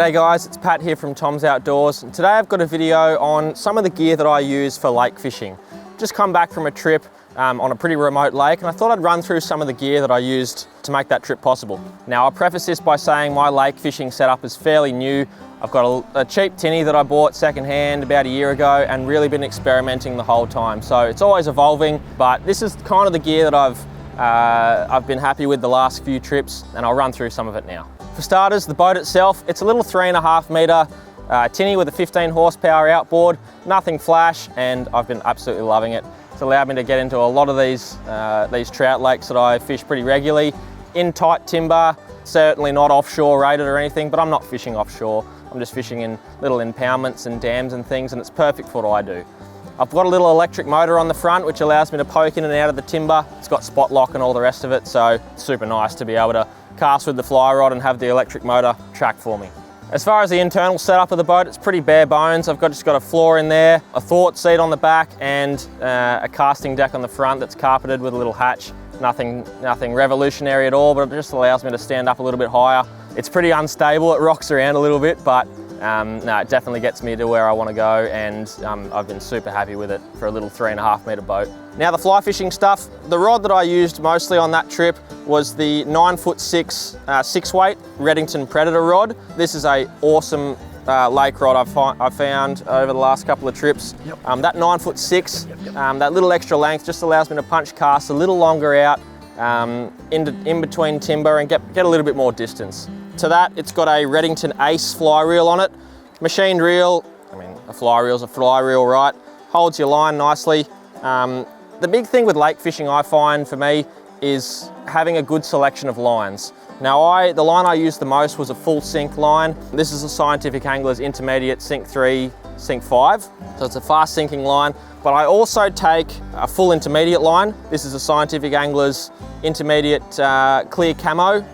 G'day guys, it's Pat here from Tom's Outdoors. And today I've got a video on some of the gear that I use for lake fishing. Just come back from a trip on a pretty remote lake, and I thought I'd run through some of the gear that I used to make that trip possible. Now I'll preface this by saying my lake fishing setup is fairly new. I've got a cheap tinny that I bought secondhand about a year ago and really been experimenting the whole time. So it's always evolving, but this is kind of the gear that I've been happy with the last few trips, and I'll run through some of it now. For starters, the boat itself, it's a little 3.5 metre tinny with a 15 horsepower outboard, nothing flash, and I've been absolutely loving it. It's allowed me to get into a lot of these trout lakes that I fish pretty regularly, in tight timber, certainly not offshore rated or anything, but I'm not fishing offshore. I'm just fishing in little impoundments and dams and things, and it's perfect for what I do. I've got a little electric motor on the front which allows me to poke in and out of the timber. It's got spot lock and all the rest of it, so it's super nice to be able to cast with the fly rod and have the electric motor track for me. As far as the internal setup of the boat, it's pretty bare bones. I've just got a floor in there, a thwart seat on the back, and a casting deck on the front that's carpeted with a little hatch. Nothing revolutionary at all, but it just allows me to stand up a little bit higher. It's pretty unstable, it rocks around a little bit, but no, it definitely gets me to where I want to go, and I've been super happy with it for a little 3.5 metre boat. Now the fly fishing stuff, the rod that I used mostly on that trip was the 9'6" 6-weight Redington Predator rod. This is a awesome lake rod I've found over the last couple of trips. Yep. That 9'6", that little extra length just allows me to punch cast a little longer out in between timber and get a little bit more distance. To that, it's got a Redington Ace fly reel on it. Machined reel, I mean, a fly reel's a fly reel, right? Holds your line nicely. The big thing with lake fishing, I find, for me, is having a good selection of lines. Now, the line I used the most was a full sink line. This is a Scientific Angler's Intermediate Sink 3, Sink 5. So it's a fast sinking line, but I also take a full intermediate line. This is a Scientific Angler's Intermediate Clear Camo,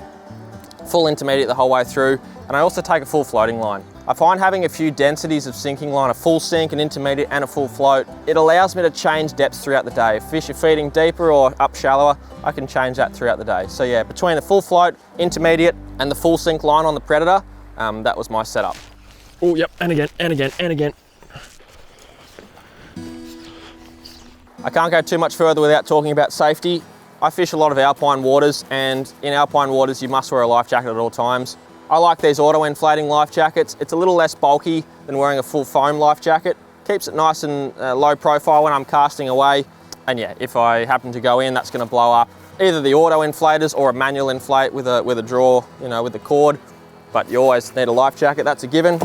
full intermediate the whole way through. And I also take a full floating line. I find having a few densities of sinking line, a full sink, an intermediate and a full float, it allows me to change depths throughout the day. If fish are feeding deeper or up shallower, I can change that throughout the day. So yeah, between the full float, intermediate and the full sink line on the Predator, that was my setup. Oh, yep, and again, and again, and again. I can't go too much further without talking about safety. I fish a lot of alpine waters, and in alpine waters you must wear a life jacket at all times. I like these auto-inflating life jackets. It's a little less bulky than wearing a full foam life jacket. Keeps it nice and low profile when I'm casting away. And yeah, if I happen to go in, that's gonna blow up either the auto-inflators or a manual inflate with a draw, with the cord. But you always need a life jacket, that's a given.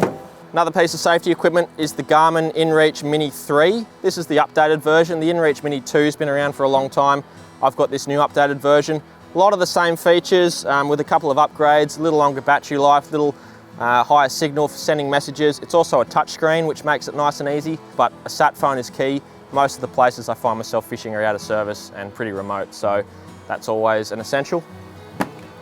Another piece of safety equipment is the Garmin InReach Mini 3. This is the updated version. The InReach Mini 2 has been around for a long time. I've got this new updated version. A lot of the same features with a couple of upgrades, a little longer battery life, little higher signal for sending messages. It's also a touchscreen, which makes it nice and easy, but a sat phone is key. Most of the places I find myself fishing are out of service and pretty remote, so that's always an essential.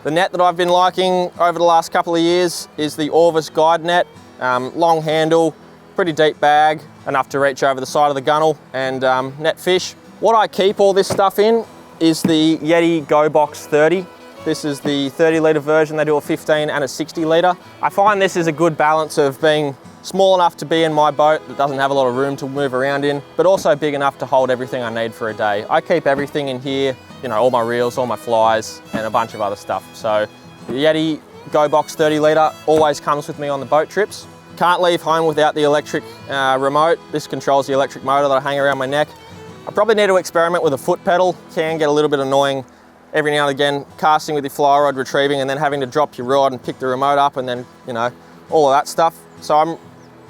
The net that I've been liking over the last couple of years is the Orvis Guide Net. Long handle, pretty deep bag, enough to reach over the side of the gunnel and net fish. What I keep all this stuff in is the Yeti Go Box 30. This is the 30 litre version. They do a 15 and a 60 litre. I find this is a good balance of being small enough to be in my boat that doesn't have a lot of room to move around in, but also big enough to hold everything I need for a day. I keep everything in here, all my reels, all my flies, and a bunch of other stuff. So the Yeti Go Box 30 litre always comes with me on the boat trips. Can't leave home without the electric remote. This controls the electric motor that I hang around my neck. I probably need to experiment with a foot pedal. Can get a little bit annoying every now and again, casting with your fly rod, retrieving, and then having to drop your rod and pick the remote up, and then, all of that stuff. So I'm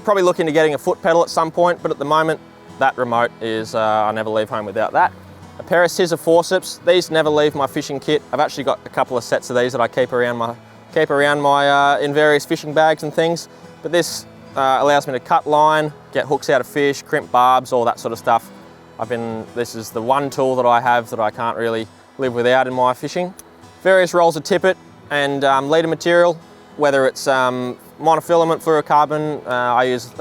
probably looking to getting a foot pedal at some point, but at the moment, that remote is, I never leave home without that. A pair of scissor forceps. These never leave my fishing kit. I've actually got a couple of sets of these that I keep around my in various fishing bags and things. But this allows me to cut line, get hooks out of fish, crimp barbs, all that sort of stuff. This is the one tool that I have that I can't really live without in my fishing. Various rolls of tippet and leader material, whether it's monofilament fluorocarbon. I use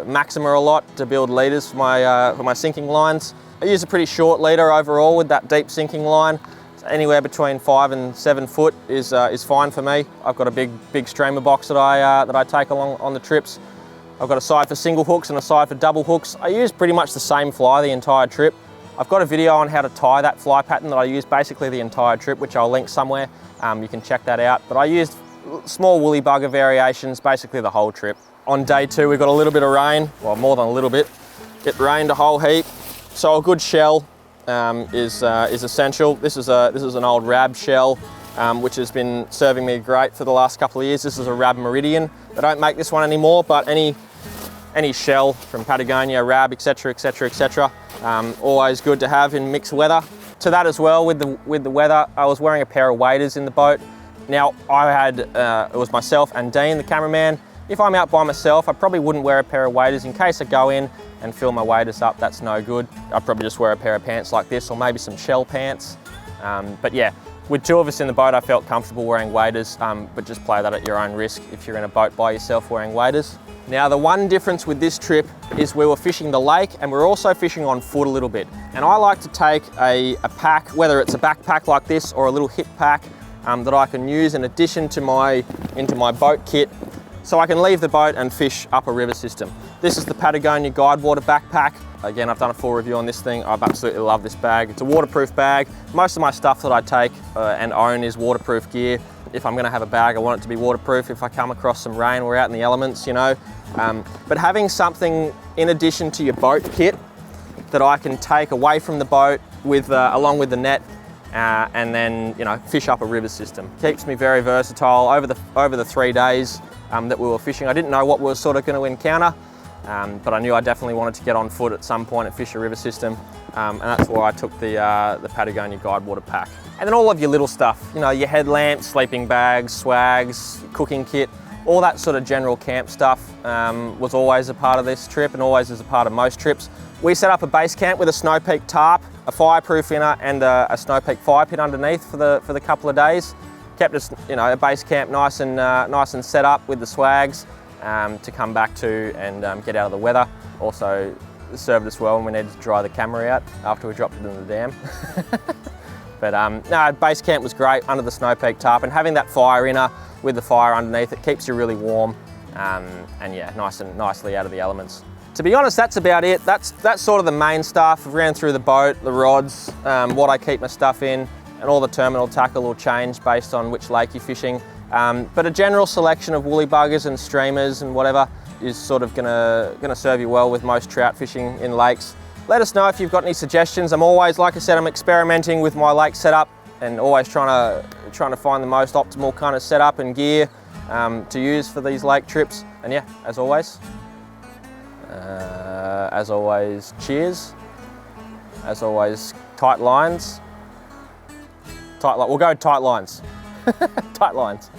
Maxima a lot to build leaders for my sinking lines. I use a pretty short leader overall with that deep sinking line. Anywhere between 5 and 7 foot is fine for me. I've got a big streamer box that I take along on the trips. I've got a side for single hooks and a side for double hooks. I use pretty much the same fly the entire trip. I've got a video on how to tie that fly pattern that I use basically the entire trip, which I'll link somewhere. You can check that out. But I used small woolly bugger variations basically the whole trip. On day 2, we got a little bit of rain, well, more than a little bit. It rained a whole heap. So a good shell is essential. This is an old Rab shell, which has been serving me great for the last couple of years. This is a Rab Meridian. They don't make this one anymore, but any shell from Patagonia, Rab, etc., etc., etc. Always good to have in mixed weather. To that as well, with the weather, I was wearing a pair of waders in the boat. Now I had it was myself and Dean, the cameraman. If I'm out by myself, I probably wouldn't wear a pair of waders in case I go in and fill my waders up. That's no good. I'd probably just wear a pair of pants like this, or maybe some shell pants. But yeah, with 2 of us in the boat, I felt comfortable wearing waders, but just play that at your own risk if you're in a boat by yourself wearing waders. Now the one difference with this trip is we were fishing the lake and we're also fishing on foot a little bit. And I like to take a pack, whether it's a backpack like this or a little hip pack that I can use in addition to my boat kit, so I can leave the boat and fish up a river system. This is the Patagonia Guidewater backpack. Again, I've done a full review on this thing. I absolutely love this bag. It's a waterproof bag. Most of my stuff that I take and own is waterproof gear. If I'm gonna have a bag, I want it to be waterproof. If I come across some rain, we're out in the elements, you know. But having something in addition to your boat kit that I can take away from the boat with, along with the net, and then, you know, fish up a river system. Keeps me very versatile. Over the 3 days that we were fishing, I didn't know what we were sort of going to encounter, but I knew I definitely wanted to get on foot at some point and fish a river system, and that's why I took the Patagonia Guidewater pack. And then all of your little stuff, you know, your headlamps, sleeping bags, swags, cooking kit, all that sort of general camp stuff was always a part of this trip and always is a part of most trips. We set up a base camp with a Snow Peak tarp, a fireproof inner, and a Snow Peak fire pit underneath for the couple of days. Kept us, you know, a base camp nice and set up with the swags to come back to and get out of the weather. Also served us well when we needed to dry the camera out after we dropped it in the dam. But no, base camp was great under the Snow Peak tarp, and having that fire inner with the fire underneath, it keeps you really warm, and yeah, nicely out of the elements. To be honest, that's about it. That's sort of the main stuff. I've ran through the boat, the rods, what I keep my stuff in, and all the terminal tackle will change based on which lake you're fishing. But a general selection of woolly buggers and streamers and whatever is sort of gonna serve you well with most trout fishing in lakes. Let us know if you've got any suggestions. I'm always, like I said, I'm experimenting with my lake setup and always trying to find the most optimal kind of setup and gear to use for these lake trips. And yeah, as always, cheers. As always, tight lines. We'll go tight lines. Tight lines.